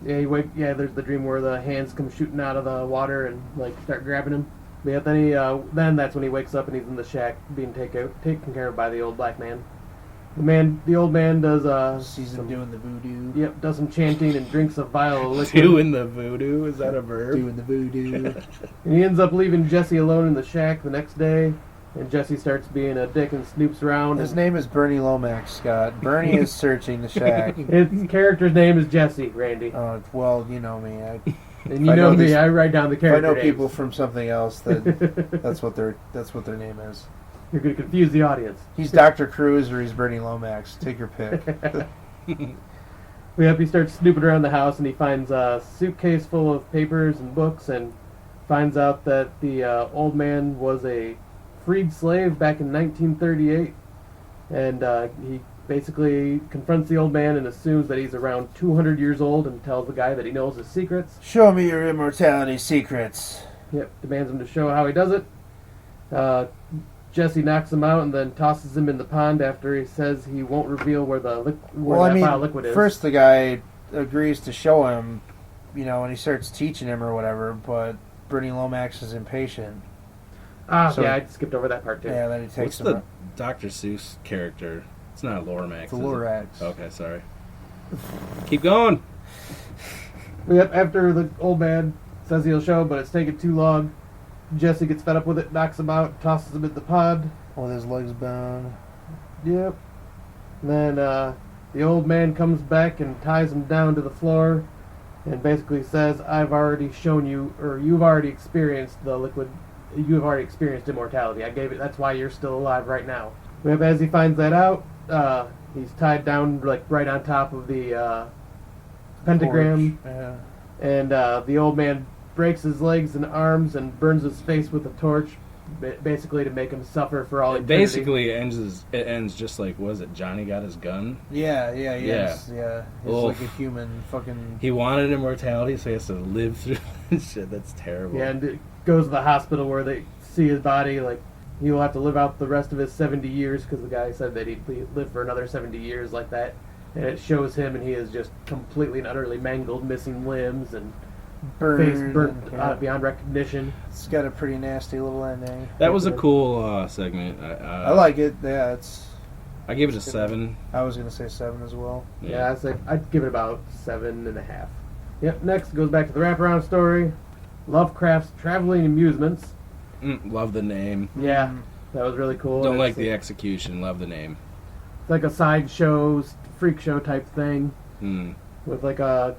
Yeah, there's the dream where the hands come shooting out of the water and like start grabbing him. But yeah, then that's when he wakes up and he's in the shack being taken care of by the old black man. The old man does sees him doing the voodoo. Yep, does some chanting and drinks a vial of liquid. Doing the voodoo, is that a verb? Doing the voodoo. And he ends up leaving Jesse alone in the shack the next day. And Jesse starts being a dick and snoops around. His name is Bernie Lomax, Scott. Bernie is searching the shack. His character's name is Jesse, Randy. Well, you know me. And you know me, I write down the character names. If I know names. people from something else, then that's what their name is. You're going to confuse the audience. He's Dr. Cruz or he's Bernie Lomax. Take your pick. Yep, he starts snooping around the house and he finds a suitcase full of papers and books and finds out that the old man was a freed slave back in 1938. And he basically confronts the old man and assumes that he's around 200 years old and tells the guy that he knows his secrets. Show me your immortality secrets. Yep, demands him to show how he does it. Jesse knocks him out and then tosses him in the pond after he says he won't reveal where that vial liquid is. First the guy agrees to show him, and he starts teaching him or whatever, but Bernie Lomax is impatient. Yeah, I skipped over that part too. Yeah, then he takes him. What's the Dr. Seuss character? It's not Lorax. It's the Lorax. Okay, sorry. Keep going. Yep, after the old man says he'll show, but it's taking too long, Jesse gets fed up with it, knocks him out, tosses him in the pond. With his legs bound. Yep. And then the old man comes back and ties him down to the floor and basically says, I've already shown you, or you've already experienced the liquid, you've already experienced immortality. I gave it, that's why you're still alive right now. Yep, as he finds that out, he's tied down like right on top of the pentagram. Yeah. And the old man breaks his legs and arms and burns his face with a torch, basically to make him suffer for all eternity. Basically, it ends just like, was it Johnny got his gun? Yeah. He's like a human fucking... He wanted immortality, so he has to live through shit. That's terrible. Yeah, and it goes to the hospital where they see his body, like, he'll have to live out the rest of his 70 years, because the guy said that he'd live for another 70 years like that. And it shows him, and he is just completely and utterly mangled, missing limbs, and face burnt beyond recognition. It's got a pretty nasty little ending. That was a cool segment. I like it. Yeah, I gave it a 7. I was going to say 7 as well. Yeah, I'd give it about 7.5. Yep, next goes back to the wraparound story. Lovecraft's Traveling Amusements. Love the name. Yeah, that was really cool. Don't like the execution. Love the name. It's like a sideshow, freak show type thing. With like a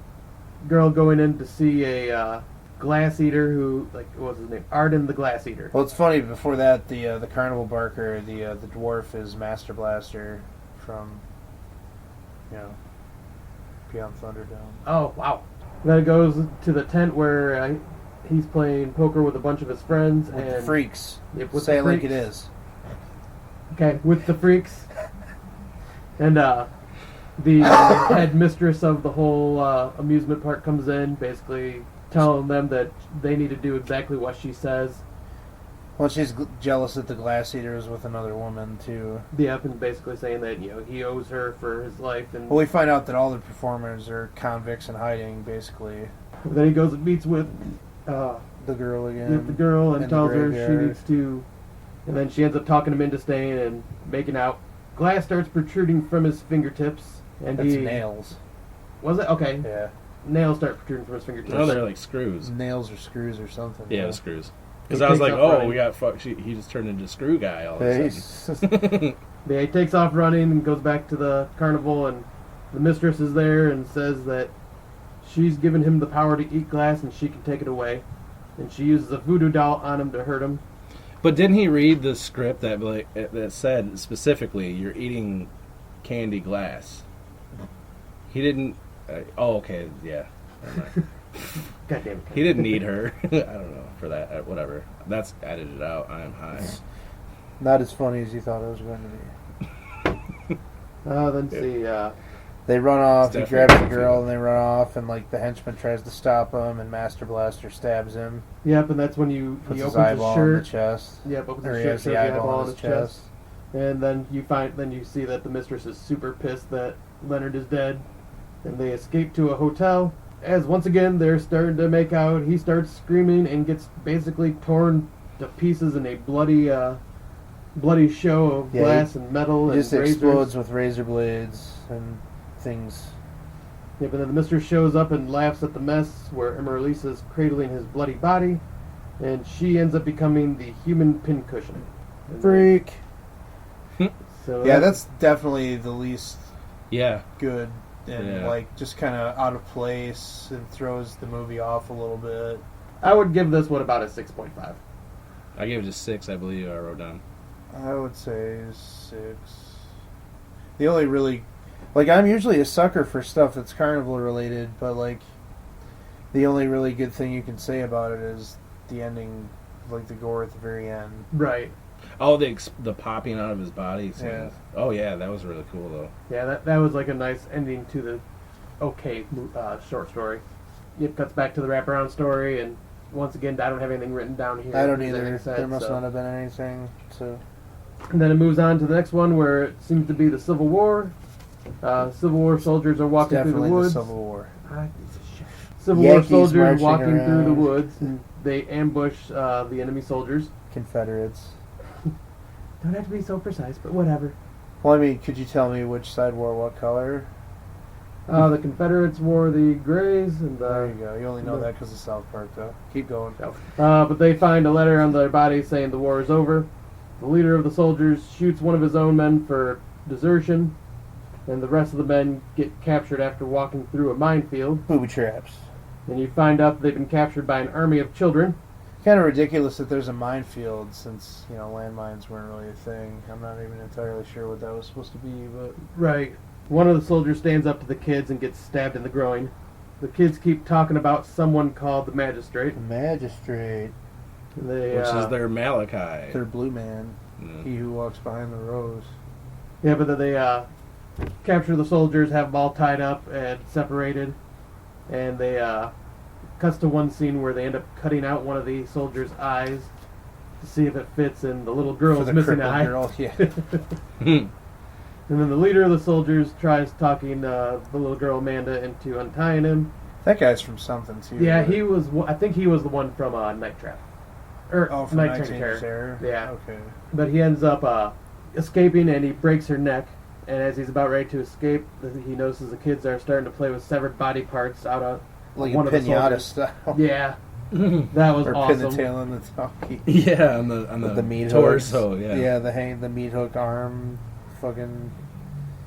girl going in to see a glass eater who, like, what was his name? Arden the Glass Eater. Well, it's funny, before that, the carnival barker, the dwarf is Master Blaster from, Beyond Thunderdome. Oh, wow. Then it goes to the tent where he's playing poker with a bunch of his friends. With and the freaks. Yep, with Say the it like freaks. it is. Okay, with the freaks. And the head mistress of the whole amusement park comes in, basically telling them that they need to do exactly what she says. Well, she's jealous that the glass eater is with another woman, too. Yep, and basically saying that, he owes her for his life. And well, we find out that all the performers are convicts in hiding, basically. Then he goes and meets with the girl again. With the girl and tells her she graveyard. needs to... And then she ends up talking him into staying and making out. Glass starts protruding from his fingertips. And That's nails. Was it? Okay. Yeah. Nails start protruding from his fingertips. No, they're like screws. Nails or screws or something. Yeah, the screws. He Because I was takes like, off running. we got fucked. He just turned into Screw Guy all of a sudden. Yeah, he takes off running and goes back to the carnival, and the mistress is there and says that she's given him the power to eat glass and she can take it away. And she uses a voodoo doll on him to hurt him. But didn't he read the script that said specifically, you're eating candy glass? He didn't... okay, yeah. God damn it. He didn't need her. I don't know, for that. Whatever. That's edited out. I am high. Not as funny as you thought it was going to be. Then see, they run off, he It's grabs the definitely girl, and they run off, and like the henchman tries to stop him, and Master Blaster stabs him. Yep, and that's when he Puts opens his eyeball his in the shirt. chest. Yep, opens Or his he shirt, has shows the eyeball on his chest. And then you see that the mistress is super pissed that Leonard is dead. And they escape to a hotel, as once again they're starting to make out, he starts screaming and gets basically torn to pieces in a bloody show of glass and metal and just razors. explodes with razor blades and things. Yeah, but then the mistress shows up and laughs at the mess where Emeralisa's cradling his bloody body, and she ends up becoming the human pincushion. Freak. So Yeah, that's definitely the least Yeah. good and like just kind of out of place and throws the movie off a little bit. I would give this one about a 6.5. I gave it a 6, I believe I wrote down. I would say 6. The only really, like, I'm usually a sucker for stuff that's carnival related, but like the only really good thing you can say about it is the ending, like the gore at the very end. Right. Oh, the popping out of his body scenes. Yeah. Oh, yeah, that was really cool, though. Yeah, that was like a nice ending to the short story. It cuts back to the wraparound story, and once again, I don't have anything written down here. I don't There's either. anything said, There must so. not have been anything. So. And then it moves on to the next one where it seems to be the Civil War. Civil War soldiers are walking through the Definitely woods. the Civil War. Civil War Yankees soldiers marching walking through the around. woods, and they ambush the enemy soldiers. Confederates. Don't have to be so precise, but whatever. Well, I mean, could you tell me which side wore what color? The Confederates wore the grays, and There you go. You only know that because of South Park, though. Keep going. but they find a letter on their bodies saying the war is over. The leader of the soldiers shoots one of his own men for desertion, and the rest of the men get captured after walking through a minefield. Booby traps. And you find out that they've been captured by an army of children. Kind of ridiculous that there's a minefield since, you know, landmines weren't really a thing. I'm not even entirely sure what that was supposed to be, but... Right. One of the soldiers stands up to the kids and gets stabbed in the groin. The kids keep talking about someone called the magistrate. The magistrate. They, Which is their Malachi. Their blue man. Mm. He who walks behind the rose. Yeah, but then they capture the soldiers, have them all tied up and separated, and they cuts to one scene where they end up cutting out one of the soldiers' eyes to see if it fits in the little girl's For the missing crippled eye. girl, yeah. And then the leader of the soldiers tries talking the little girl Amanda into untying him. That guy's from something, too. Yeah, but- he was. I think he was the one from Night Trap. from Night Night Train Train Terror. Terror? Yeah. Okay. But he ends up escaping, and he breaks her neck. And as he's about ready to escape, he notices the kids are starting to play with severed body parts out of Like one a of the pinata soldiers. style. Yeah, that was Or awesome. pin the tail on the donkey. Yeah, on the, With the meat torso, hooks. yeah. Yeah, the meat hook arm. Fucking...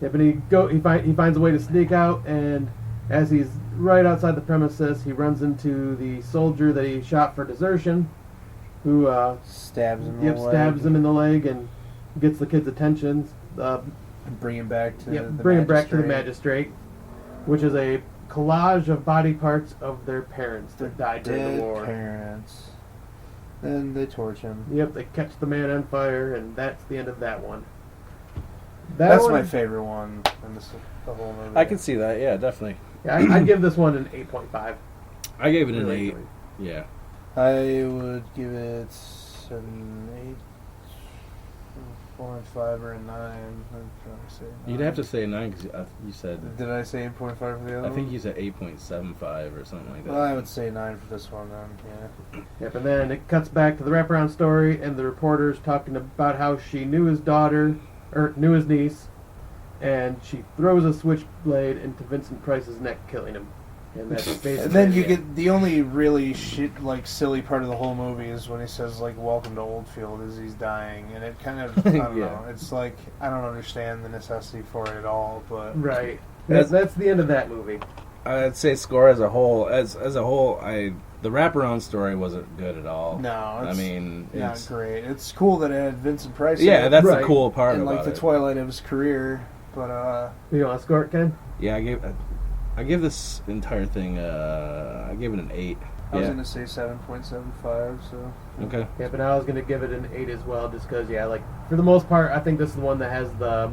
Yeah, but he finds a way to sneak out, and as he's right outside the premises, he runs into the soldier that he shot for desertion, who Stabs him in the leg. stabs him in the leg and gets the kid's attention. Bring him back to the Bring him back to the magistrate. magistrate, which is a collage of body parts of their parents that died during Dead the war. parents. Then they torch him. Yep, they catch the man on fire, and that's the end of that one. That's one, my favorite one in the whole movie. I can see that, yeah, definitely. Yeah, I'd give this one an 8.5. I gave it an Really, 8. Yeah. I would give it an 8, 4.5 or a 9. I'd probably say 9. You'd have to say 9 because you said... Did I say 8.5 for the other I think one? you said 8.75 or something like that. Well, I would say 9 for this one then, Yep, and then it cuts back to the wraparound story, and the reporter's talking about how she knew his daughter, or knew his niece, and she throws a switchblade into Vincent Price's neck, killing him. And that's basically And then you it. get the only really silly part of the whole movie is when he says like "Welcome to Oldfield" as he's dying, and it kind of I don't Yeah. know. It's like I don't understand the necessity for it at all. But Right. That's the end of that movie. I'd say score as a whole. As a whole, the wraparound story wasn't good at all. no, it's I mean, not it's, great. It's cool that it had Vincent Price. in yeah, it, that's Right. the cool part in about like the it. twilight of his career. But You want to score it, Ken? Yeah, I give this entire thing. I gave it an 8. I was Yeah. gonna say 7.75. So Okay. Yeah, but I was going to give it an 8 as well, just because, like, for the most part, I think this is the one that has the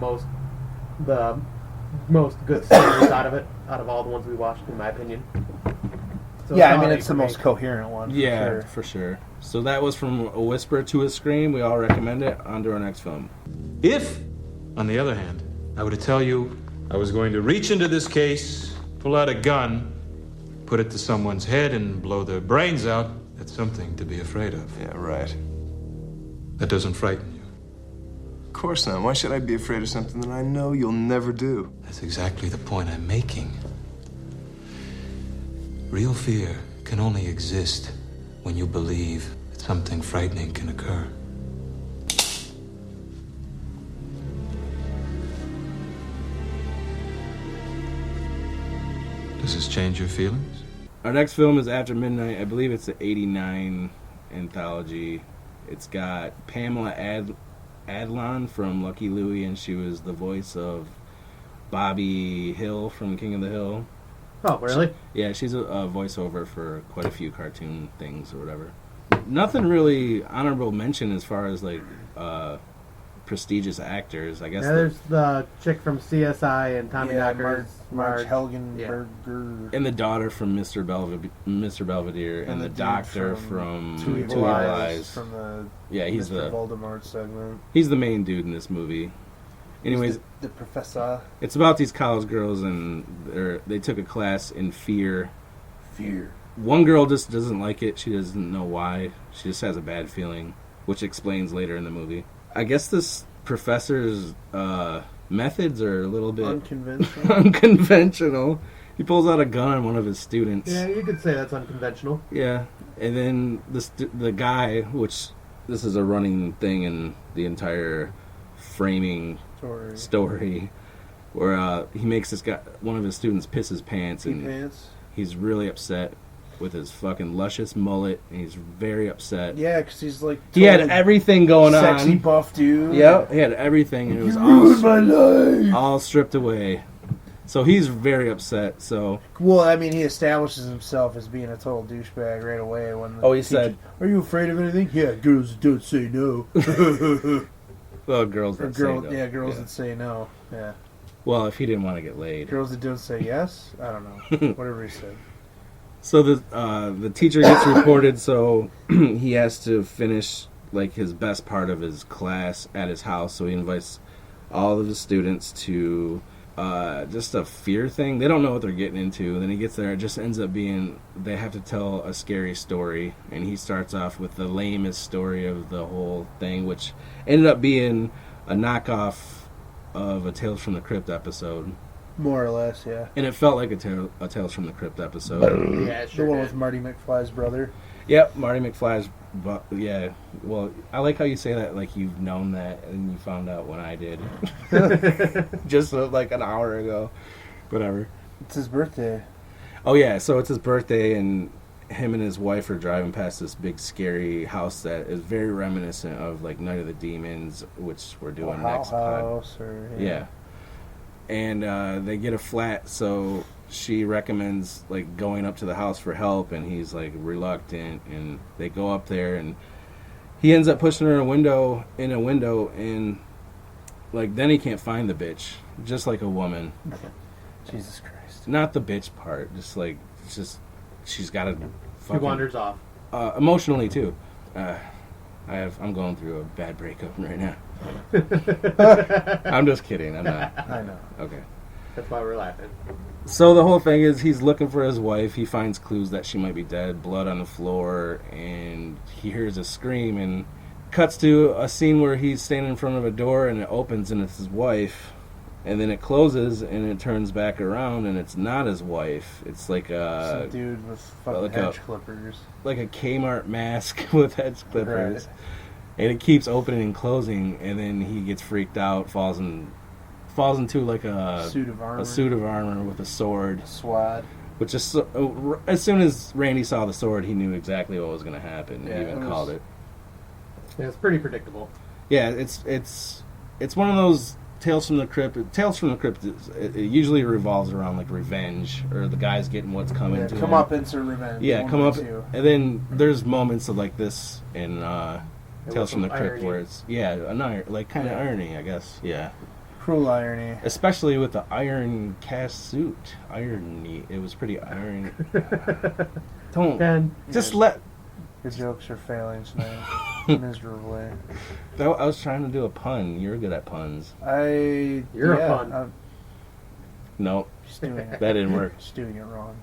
most good stories out of all the ones we watched, in my opinion. So yeah, I all mean 8 it's the for me. most coherent one. Yeah, for sure. for sure. So that was from A Whisper to a Scream. We all recommend it. On to our next film. If, on the other hand, I were to tell you I was going to reach into this case, pull out a gun, put it to someone's head and blow their brains out, that's something to be afraid of. Yeah, right. That doesn't frighten you. Of course not. Why should I be afraid of something that I know you'll never do? That's exactly the point I'm making. Real fear can only exist when you believe that something frightening can occur. Does this change your feelings? Our next film is After Midnight. I believe it's the 89 Anthology. It's got Pamela Adlon from Lucky Louie, and she was the voice of Bobby Hill from King of the Hill. Oh, really? Yeah, she's a voiceover for quite a few cartoon things or whatever. Nothing really honorable mention as far as like prestigious actors, I guess. Yeah, there's the chick from CSI and Tommy Knockers. Marge Yeah. Helgenberger. And the daughter from Mr. Belvedere, and the dude doctor from Two Evil Eyes. From the he's Mr. Voldemort segment. he's the main dude in this movie. Anyways, the professor. it's about these college girls, and they took a class in fear. Fear. One girl just doesn't like it. She doesn't know why. She just has a bad feeling, which explains later in the movie. I guess this professor's methods are a little bit unconventional. He pulls out a gun on one of his students. Yeah, you could say that's unconventional. Yeah, and then the guy, which this is a running thing in the entire framing story, where he makes one of his students piss his pants, and he's really upset with his fucking luscious mullet, and he's very upset. Yeah, because he's like... He had everything going on. Sexy buff dude. Yep, he had everything, and it was ruined my life. all stripped away. So he's very upset, so... Well, I mean, he establishes himself as being a total douchebag right away. When he said... Are you afraid of anything? Yeah, girls don't say no. Well, girls that say no. Yeah, girls that say no. Yeah. Well, if he didn't want to get laid. Girls that don't say yes? I don't know. Whatever he said. So the teacher gets reported, so he has to finish like his best part of his class at his house. So he invites all of the students to just a fear thing. They don't know what they're getting into. And then he gets there. It just ends up being they have to tell a scary story. And he starts off with the lamest story of the whole thing, which ended up being a knockoff of a Tales from the Crypt episode. More or less, yeah. And it felt like a Tales from the Crypt episode. Yeah, sure. The one with Marty McFly's brother. Yep, Marty McFly's. Yeah, well, I like how you say that like you've known that and you found out when I did. Just like an hour ago. Whatever. It's his birthday. Oh, yeah, so it's his birthday, and him and his wife are driving past this big, scary house that is very reminiscent of like Night of the Demons, which we're doing next pod. Yeah. And they get a flat, so she recommends like going up to the house for help, and he's like reluctant, and they go up there, and he ends up pushing her in a window, and like then he can't find the bitch, just like a woman. Jesus Christ! Not the bitch part, just she's got to. He wanders off. Emotionally too. I'm going through a bad breakup right now. I'm just kidding. I'm not. I know. Okay. That's why we're laughing. So the whole thing is he's looking for his wife. He finds clues that she might be dead, blood on the floor, and he hears a scream, and cuts to a scene where he's standing in front of a door, and it opens, and it's his wife. And then it closes, and it turns back around, and it's not his wife. It's like some dude with fucking hedge clippers. Like a Kmart mask with hedge clippers. Right. And it keeps opening and closing, and then he gets freaked out, falls into like a suit of armor with a sword. Swad. Which is as soon as Randy saw the sword, he knew exactly what was going to happen. Yeah, he even called it. Yeah, it's pretty predictable. Yeah, it's one of those Tales from the Crypt. Tales from the Crypt it usually revolves around like revenge, or the guy's getting what's coming to him. Come up into revenge. Yeah, come up, and then there's moments of like this in Tales from the Crypt where it's kind of irony, I guess. Yeah. Cruel irony. Especially with the iron cast suit. Irony. It was pretty iron. Let... Your jokes are failing tonight. Miserably. I was trying to do a pun. You're good at puns. You're a pun. Nope. Just doing it. That didn't work. Just doing it wrong.